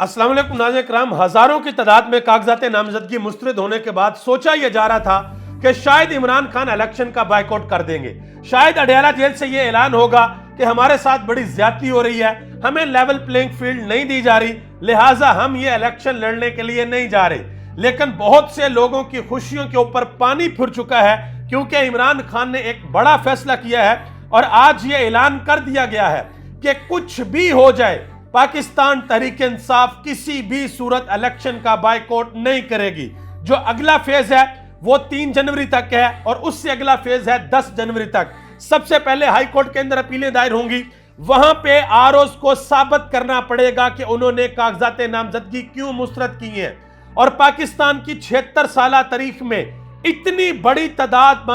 अस्सलाम वालेकुम नाज़रीन किराम, हजारों की तादाद में कागजात नामजदगी मुस्तरद होने के बाद सोचा यह जा रहा था कि शायद इमरान खान इलेक्शन का बायकॉट कर देंगे। शायद अडयाला जेल से यह ऐलान होगा कि हमारे साथ बड़ी ज्यादती हो रही है, हमें लेवल प्लेइंग फील्ड नहीं दी जा रही, लिहाजा हम ये इलेक्शन लड़ने के लिए नहीं जा रहे। लेकिन बहुत से लोगों की खुशियों के ऊपर पानी फिर चुका है, क्योंकि इमरान खान ने एक बड़ा फैसला किया है और आज ये ऐलान कर दिया गया है कि कुछ भी हो जाए, पाकिस्तान तहरीक इंसाफ किसी भी सूरत इलेक्शन का बायकॉट नहीं करेगी। जो अगला फेज है वो 3 जनवरी तक है और उससे अगला फेज है 10 जनवरी तक। सबसे पहले हाई कोर्ट के अंदर अपीलें दायर होंगी, वहां पे आरओज को साबित करना पड़ेगा कि उन्होंने कागजात नामजदगी क्यों मुस्तरद की है। और पाकिस्तान की 76 साल तारीख में इतनी बड़ी तादाद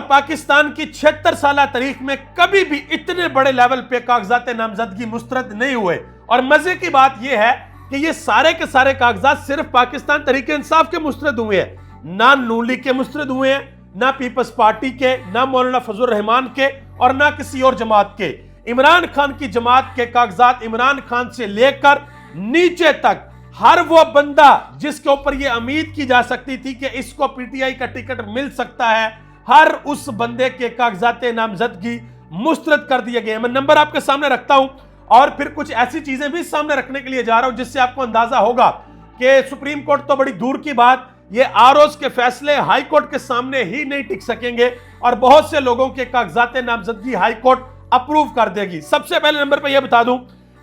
पाकिस्तान की 76 साल तारीख में कभी भी इतने बड़े लेवल पे कागजात नामजदगी मुस्तरद नहीं हुए। और मजे की बात यह है कि ये सारे के सारे कागजात सिर्फ पाकिस्तान तहरीक इंसाफ के मुस्तरद हुए हैं, ना नून लीग के मुस्तरद हुए हैं, ना पीपल्स पार्टी के, ना मौलाना फजल रहमान के और ना किसी और जमात के। इमरान खान की जमात के कागजात इमरान खान से लेकर नीचे तक हर वो बंदा जिसके ऊपर यह उम्मीद की जा सकती थी कि इसको पीटीआई का टिकट मिल सकता है, हर उस बंदे के कागजात नामजदगी मुस्तरद कर दिए गए। मैं नंबर आपके सामने रखता हूं और फिर कुछ ऐसी चीजें भी सामने रखने के लिए जा रहा हूं जिससे आपको अंदाजा होगा कि सुप्रीम कोर्ट तो बड़ी दूर की बात, ये आरओज के फैसले हाई कोर्ट के सामने ही नहीं टिक सकेंगे और बहुत से लोगों के कागजात नामजदगी हाई कोर्ट अप्रूव कर देगी। सबसे पहले नंबर पर यह बता दूं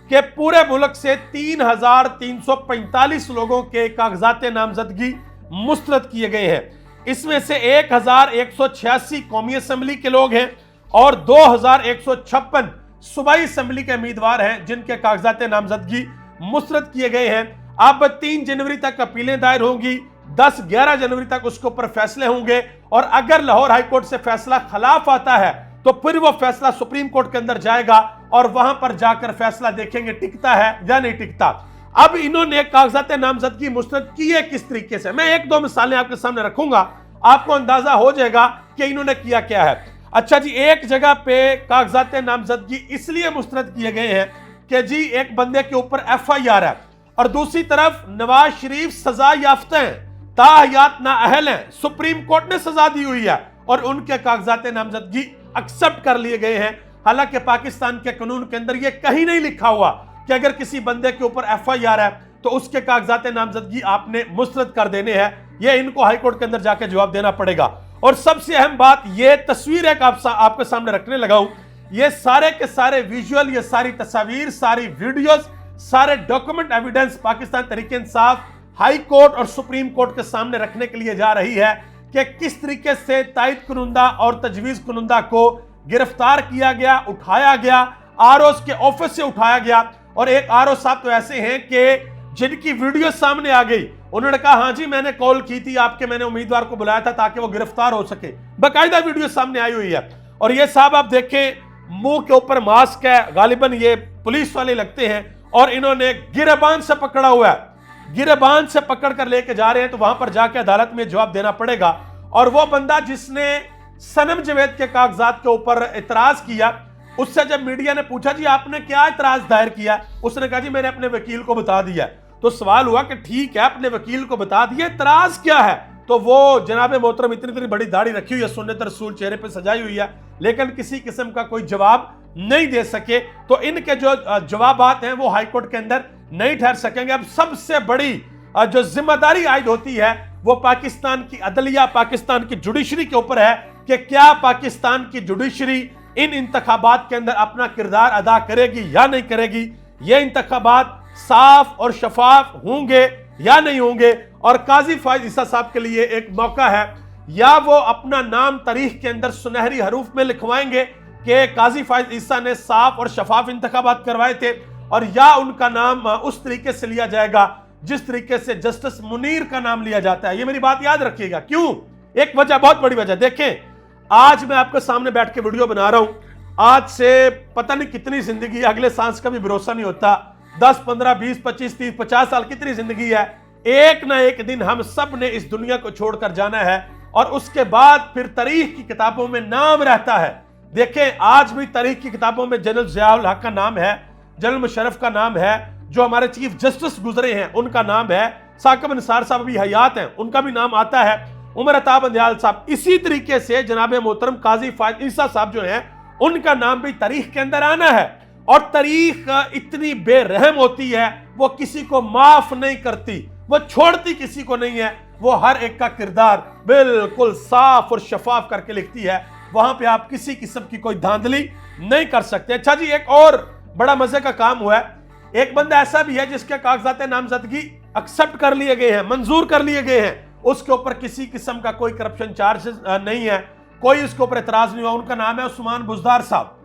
कि पूरे मुल्क से 3,345 लोगों के कागजात नामजदगी मुस्तरद किए गए हैं। इसमें से 1,186 कौमी असेंबली के लोग हैं और 2,156 सूबाई असेंबली के उम्मीदवार हैं जिनके कागजात नामजदगी मुस्तरद किए गए हैं। अब 3 जनवरी तक अपीलें दायर होंगी, 10-11 जनवरी तक उसके ऊपर फैसले होंगे और अगर लाहौर हाई कोर्ट से फैसला खिलाफ आता है तो फिर वो फैसला सुप्रीम कोर्ट के अंदर जाएगा और वहां पर जाकर फैसला देखेंगे टिकता है या नहीं टिकता। अब इन्होंने कागजात नामजदगी मुस्तरद किए किस तरीके से, मैं 1-2 मिसालें आपके सामने रखूंगा, आपको अंदाजा हो जाएगा कि इन्होंने किया क्या है। अच्छा जी, एक जगह पे कागजात नामजदगी इसलिए मुस्तरद किए गए हैं कि जी एक बंदे के ऊपर एफआईआर है और दूसरी तरफ नवाज शरीफ सजा याफ्ता हैं, ताहयात नाअहल हैं, सुप्रीम कोर्ट ने सजा दी हुई है और उनके कागजात नामजदगी एक्सेप्ट कर लिए गए हैं। हालांकि पाकिस्तान के कानून के अंदर यह कहीं नहीं लिखा हुआ कि अगर किसी बंदे के ऊपर एफआईआर है तो उसके कागजात नामजदगी आपने मुस्तरद कर देने हैं, यह इनको हाई कोर्ट के अंदर जाके जवाब देना पड़ेगा। और सबसे अहम बात, यह तस्वीर एक आपके सामने रखने लगा हूं, ये सारे के सारे विजुअल, ये सारी तस्वीर, सारी वीडियोस, सारे document evidence Pakistan Tehreek Insaf high court और सुप्रीम कोर्ट के सामने रखने के लिए जा रही है कि किस तरीके से तायद कुनुंदा और तजवीज कुनुंदा को गिरफ्तार किया गया, उठाया गया, आरओज के ऑफिस से उठाया गया। और एक आरओ साहब तो ऐसे हैं कि जिनकी वीडियो सामने आ गई, उन्होंने कहा हाँ जी मैंने कॉल की थी आपके, मैंने उम्मीदवार को बुलाया था ताकि वो गिरफ्तार हो सके, बाकायदा वीडियो सामने आई हुई है। और ये साहब आप देखें, मुंह के ऊपर मास्क है, गालिबन ये पुलिस वाले लगते हैं और इन्होंने गिरबान से पकड़ा हुआ है, गिरबान से पकड़ कर लेके जा रहे हैं। तो वहां पर जाके अदालत में जवाब देना पड़ेगा। और वो बंदा जिसने सनम जवेद के कागजात के ऊपर इतराज किया, उससे जब मीडिया ने पूछा जी आपने क्या इतराज दायर किया, उसने कहा जी मैंने अपने वकील को बता दिया। तो सवाल हुआ कि ठीक है अपने वकील को बता दिया, इतराज क्या है? तो वो जनाब मोहतरम इतनी बड़ी दाढ़ी रखी हुई है, सुन्नत रसूल चेहरे पे सजाई हुई है, लेकिन किसी किस्म का कोई जवाब नहीं दे सके। तो इनके जो जवाबात हैं वो हाईकोर्ट के अंदर नहीं ठहर सकेंगे। अब सबसे बड़ी जो जिम्मेदारी आयद होती है वो पाकिस्तान की अदलिया, पाकिस्तान की जुडिशरी के ऊपर है कि क्या पाकिस्तान की जुडिशरी इन इंतखाबात के अंदर अपना किरदार अदा करेगी या नहीं करेगी। ये इंतखाबात साफ और शफाफ होंगे या नहीं होंगे। और काजी फायद ईसा साहब के लिए एक मौका है, या वो अपना नाम तारीख के अंदर सुनहरी हरूफ में लिखवाएंगे कि काजी फायद ईसा ने साफ और शफाफ इंतखाबात करवाए थे, और या उनका नाम उस तरीके से लिया जाएगा जिस तरीके से जस्टिस मुनीर का नाम लिया जाता है। ये मेरी बात याद रखिएगा। क्यों? एक वजह, बहुत बड़ी वजह। देखें, आज मैं आपके सामने बैठ के वीडियो बना रहा हूं, आज से पता नहीं कितनी जिंदगी, अगले सांस का भी भरोसा नहीं होता, 10, 15, 20, 25, 30, 50 साल कितनी जिंदगी है। एक ना एक दिन हम सब ने इस दुनिया को छोड़कर जाना है और उसके बाद फिर तारीख की किताबों में नाम रहता है। देखें, आज भी तारीख की किताबों में जनरल ज़िया उल हक का नाम है, जनरल मुशर्रफ का नाम है, जो हमारे चीफ जस्टिस गुजरे हैं उनका नाम है साकिब निसार साहब, अभी हयात हैं, उनका भी नाम आता है, उमर अता बंदयाल साहब। इसी तरीके से जनाब मोहतरम काजी फायद ईसा साहब जो हैं उनका नाम भी तारीख के अंदर आना है। और तारीख इतनी बेरहम होती है, वो किसी को माफ नहीं करती, वो छोड़ती किसी को नहीं है, वो हर एक का किरदार बिल्कुल साफ और शफाफ करके लिखती है। वहां पे आप किसी किस्म की कोई धांधली नहीं कर सकते। अच्छा जी, एक और बड़ा मजे का काम हुआ है, एक बंदा ऐसा भी है जिसके कागजात नामजदगी एक्सेप्ट कर लिए गए हैं, मंजूर कर लिए गए हैं, उसके ऊपर किसी किस्म का कोई करप्शन चार्जेस नहीं है, कोई उसके ऊपर एतराज नहीं हुआ। उनका नाम है उस्मान बुजदार साहब,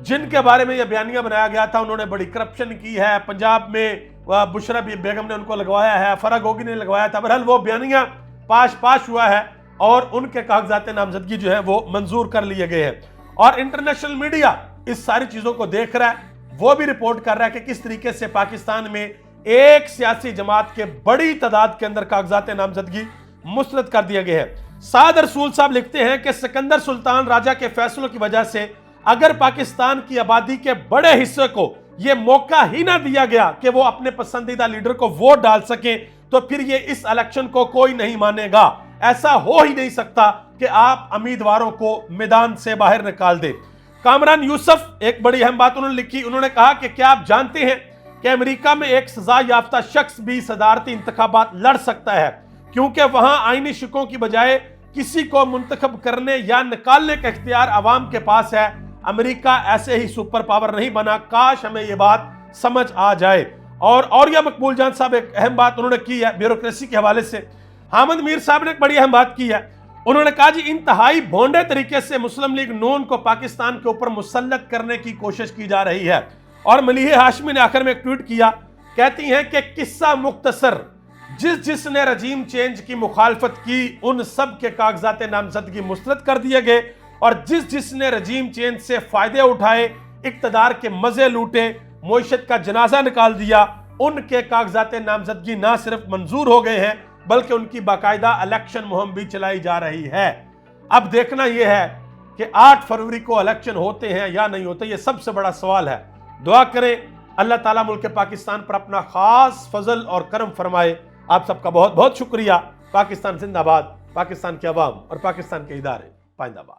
जिनके बारे में यह बयानिया बनाया गया था उन्होंने बड़ी करप्शन की है। पंजाब में बुशरा बेगम ने उनको लगवाया है, फरा गोगी ने लगवाया था। बहरहाल वो बयानिया पाश हुआ है और उनके कागजात नामजदगी जो है वो मंजूर कर लिए गए हैं। और इंटरनेशनल मीडिया इस सारी चीजों को देख रहा है, वो भी रिपोर्ट कर रहा है कि किस तरीके से पाकिस्तान में एक सियासी जमात के बड़ी तादाद के अंदर कागजात नामजदगी मुस्तरद कर दिया गया है। साद रसूल साहब लिखते हैं कि सिकंदर सुल्तान राजा के फैसलों की वजह से अगर पाकिस्तान की आबादी के बड़े हिस्से को यह मौका ही ना दिया गया कि वो अपने पसंदीदा लीडर को वोट डाल सके, तो फिर ये इस इलेक्शन को कोई नहीं मानेगा। ऐसा हो ही नहीं सकता कि आप उम्मीदवारों को मैदान से बाहर निकाल दे। कामरान यूसुफ एक बड़ी अहम बात उन्होंने लिखी, उन्होंने कहा कि क्या आप जानते हैं कि अमेरिका में एक सजा याफ्ता शख्स भी सदारती इंतखाबात लड़ सकता है, क्योंकि वहां आईनी शिकों की बजाय किसी को मुंतखब करने या निकालने का इख्तियार अवाम के पास है। अमेरिका ऐसे ही सुपर पावर नहीं बना, काश हमें यह बात समझ आ जाए। और या मकबूल जान साहब एक अहम बात उन्होंने की है ब्यूरोक्रेसी के हवाले से। हामिद मीर साहब ने एक बड़ी अहम बात की है, उन्होंने कहा जी इंतहाई भोंडे तरीके से मुस्लिम लीग नून को पाकिस्तान के ऊपर मुसल्लत करने की कोशिश की जा रही है। और मलीह हाशमी ने आखिर में एक ट्वीट किया, कहती हैं कि किस्सा मुख्तसर, जिसने रजीम चेंज की मुखालफत की उन सब के कागजात नामजदगी मुस्तरद कर दिए गए, और जिसने रजीम चेंज से फायदे उठाए, इक्तदार के मजे लूटे, मुईशत का जनाजा निकाल दिया, उनके कागजात नामजदगी ना सिर्फ मंजूर हो गए हैं बल्कि उनकी बाकायदा इलेक्शन मुहिम भी चलाई जा रही है। अब देखना यह है कि 8 फरवरी को इलेक्शन होते हैं या नहीं होते, यह सबसे बड़ा सवाल है। दुआ करें अल्लाह ताला मुल्क पाकिस्तान पर अपना खास फजल और करम फरमाए। आप सबका बहुत बहुत शुक्रिया। पाकिस्तान जिंदाबाद, पाकिस्तान के अवाम और पाकिस्तान के इदारे पाइंदाबाद।